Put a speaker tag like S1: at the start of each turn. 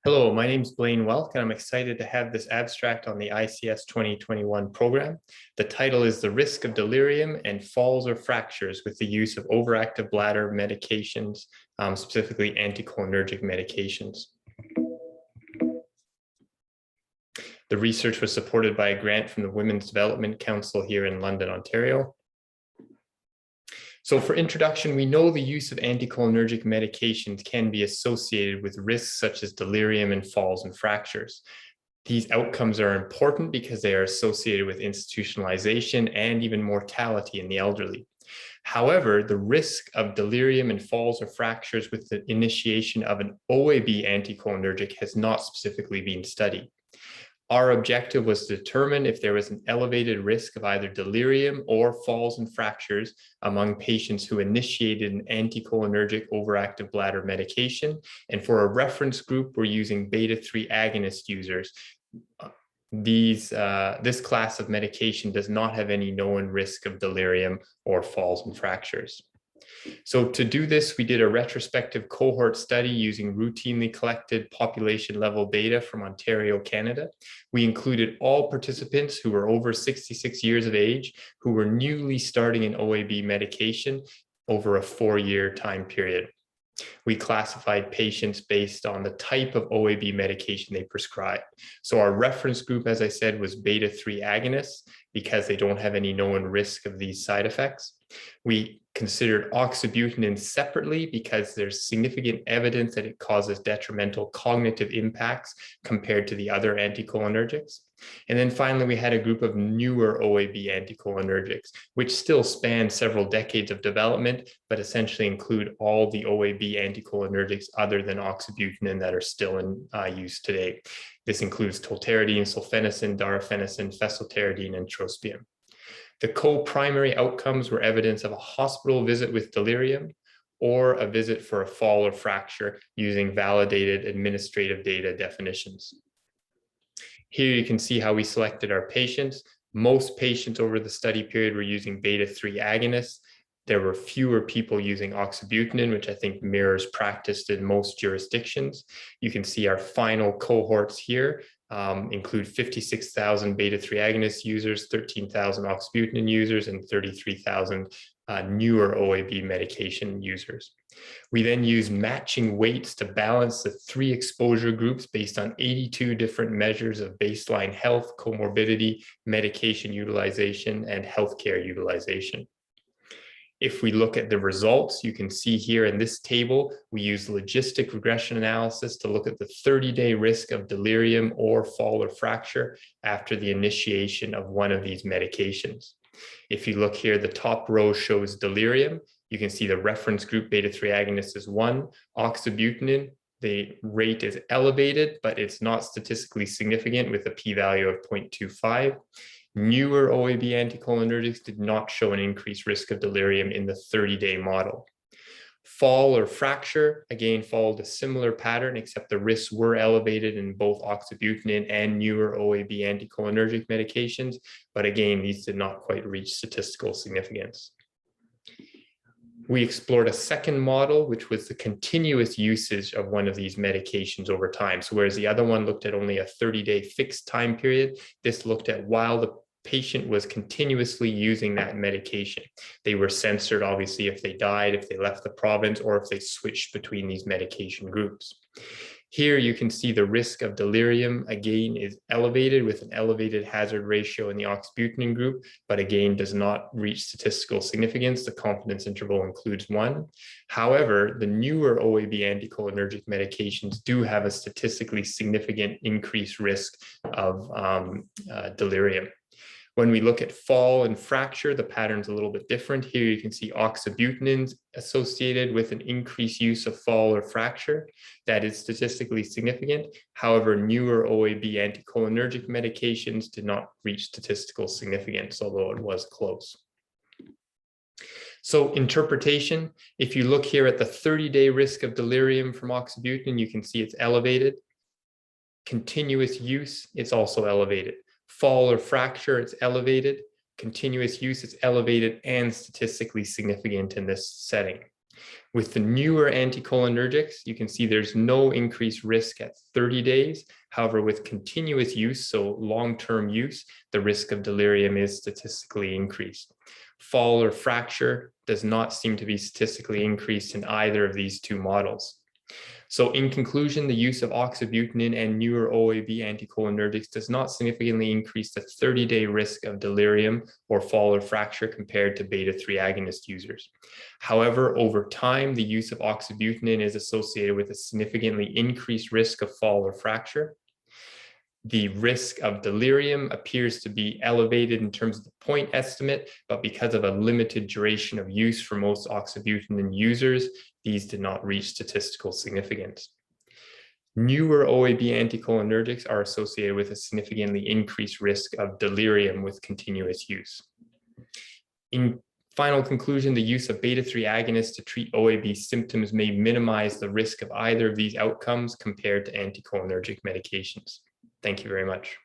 S1: Hello, my name is Blayne and I'm excited to have this abstract on the ICS 2021 program. The title is The Risk of Delirium and Falls or Fractures with the Use of Overactive Bladder Medications, specifically anticholinergic medications. The research was supported by a grant from the Women's Development Council here in London, Ontario. So for introduction, we know the use of anticholinergic medications can be associated with risks such as delirium and falls and fractures. These outcomes are important because they are associated with institutionalization and even mortality in the elderly. However, the risk of delirium and falls or fractures with the initiation of an OAB anticholinergic has not specifically been studied. Our objective was to determine if there was an elevated risk of either delirium or falls and fractures among patients who initiated an anticholinergic overactive bladder medication. And for a reference group, we're using beta-3 agonist users. This class of medication does not have any known risk of delirium or falls and fractures. So to do this, we did a retrospective cohort study using routinely collected population level data from Ontario, Canada. We included all participants who were over 66 years of age, who were newly starting an OAB medication over a 4-year time period. We classified patients based on the type of OAB medication they prescribed. So our reference group, as I said, was beta-3 agonists because they don't have any known risk of these side effects. We considered oxybutynin separately because there's significant evidence that it causes detrimental cognitive impacts compared to the other anticholinergics. And then finally, we had a group of newer OAB anticholinergics, which still span several decades of development, but essentially include all the OAB anticholinergics other than oxybutynin that are still in use today. This includes tolterodine, sulfenicin, darafenicin, fesoterodine, and trospium. The co-primary outcomes were evidence of a hospital visit with delirium or a visit for a fall or fracture using validated administrative data definitions. Here you can see how we selected our patients. Most patients over the study period were using beta-3 agonists. There were fewer people using oxybutynin, which I think mirrors practiced in most jurisdictions. You can see our final cohorts here include 56,000 beta-3 agonist users, 13,000 oxybutynin users, and 33,000 newer OAB medication users. We then use matching weights to balance the 3 exposure groups based on 82 different measures of baseline health, comorbidity, medication utilization, and healthcare utilization. If we look at the results, you can see here in this table, we use logistic regression analysis to look at the 30-day risk of delirium or fall or fracture after the initiation of one of these medications. If you look here, the top row shows delirium. You can see the reference group beta-3 agonist is 1. Oxybutynin, the rate is elevated, but it's not statistically significant with a p-value of 0.25. Newer OAB anticholinergics did not show an increased risk of delirium in the 30-day model. Fall or fracture, again, followed a similar pattern, except the risks were elevated in both oxybutynin and newer OAB anticholinergic medications. But again, these did not quite reach statistical significance. We explored a second model, which was the continuous usage of one of these medications over time. So whereas the other one looked at only a 30-day fixed time period, this looked at while the patient was continuously using that medication. They were censored, obviously, if they died, if they left the province, or if they switched between these medication groups. Here you can see the risk of delirium, again, is elevated with an elevated hazard ratio in the oxybutynin group, but again, does not reach statistical significance. The confidence interval includes 1. However, the newer OAB anticholinergic medications do have a statistically significant increased risk of delirium. When we look at fall and fracture, the pattern's a little bit different. Here you can see oxybutynin associated with an increased use of fall or fracture that is statistically significant. However, newer OAB anticholinergic medications did not reach statistical significance, although it was close. So interpretation, if you look here at the 30-day risk of delirium from oxybutynin, you can see it's elevated. Continuous use, it's also elevated. Fall or fracture, it's elevated. Continuous use, it's elevated and statistically significant in this setting. With the newer anticholinergics, you can see there's no increased risk at 30 days. However, with continuous use, so long-term use, the risk of delirium is statistically increased. Fall or fracture does not seem to be statistically increased in either of these two models. So in conclusion, the use of oxybutynin and newer OAB anticholinergics does not significantly increase the 30-day risk of delirium or fall or fracture compared to beta-3 agonist users. However, over time, the use of oxybutynin is associated with a significantly increased risk of fall or fracture. The risk of delirium appears to be elevated in terms of the point estimate, but because of a limited duration of use for most oxybutynin users, these did not reach statistical significance. Newer OAB anticholinergics are associated with a significantly increased risk of delirium with continuous use. In final conclusion, the use of beta-3 agonists to treat OAB symptoms may minimize the risk of either of these outcomes compared to anticholinergic medications. Thank you very much.